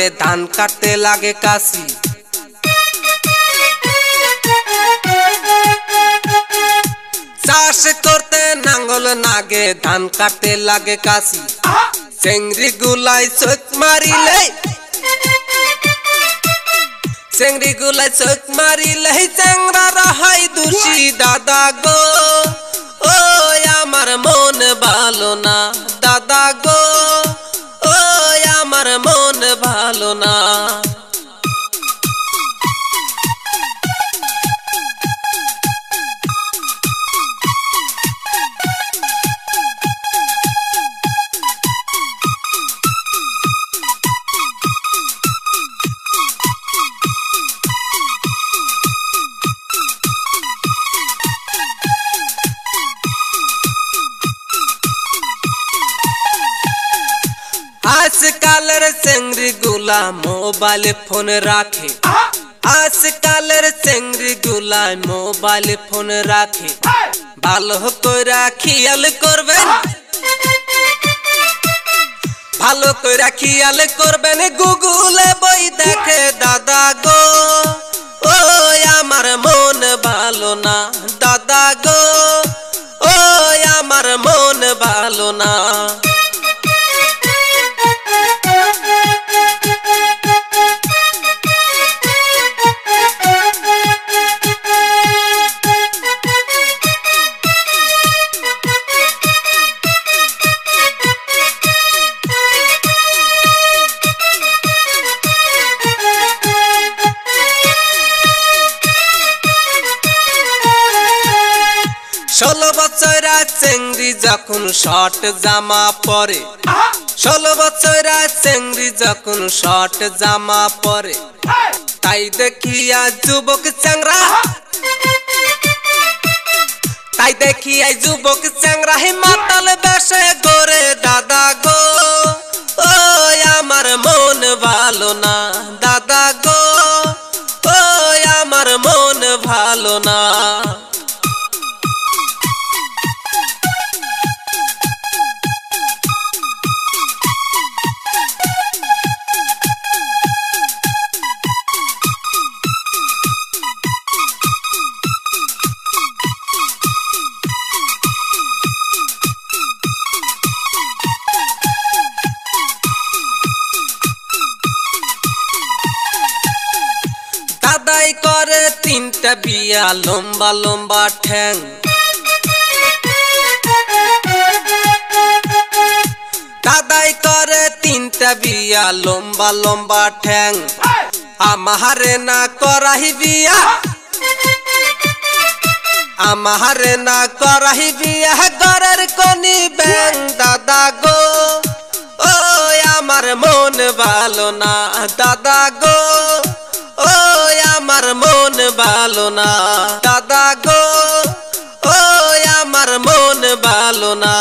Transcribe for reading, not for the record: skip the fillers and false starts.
লাগে ধান কাটতে লাগে কাশি। চাষ করতে নাঙ্গল নাগে ধান কাটতে লাগে কাশি। চেংড়ি গুলাই চোখ মারিলে চ্যাংরা রাহাই দোষী দাদা গো। ও আমার মন ভালো না দাদা গো, ও আমার মন ভালো না। आजकलेर চেংড়ি গুলা মোবাইল ফোন রাখে। आजकलेर চেংড়ি গুলা মোবাইল ফোন রাখে। ভালো কইরা খেয়াল করবেন, ভালো কইরা খেয়াল করবেন, গুগলে বই দেখে দাদা গো। ও আমার মন ভালো না দাদা গো, ও আমার মন ভালো না। ষোলো বছরা চেংড়ি যখন শর্ট জামা পরে, 16 বছরা চেংড়ি যখন শর্ট জামা পরে, তাই দেখিয়া যুবক চ্যাংরা, তাই দেখিয়া যুবক চ্যাংরা মাতাল বেশে গোরে দাদা গো। ও আমার মন ভালো না দাদা গো, ও আমার মন ভালো না। দাদাই করে 3টা বিয়া লম্বা লম্বা ঠ্যাং, দাদাই করে 3টা বিয়া লম্বা লম্বা ঠ্যাং। আমারে না করাহি বিয়া, আমারে না করাহি বিয়া, ঘরের কোনি ব্যাং দাদা গো। ও আমার মন ভালো না দাদা গো, ও আমার মন ভালো না দাদা গো, ও আমার মন ভালো না।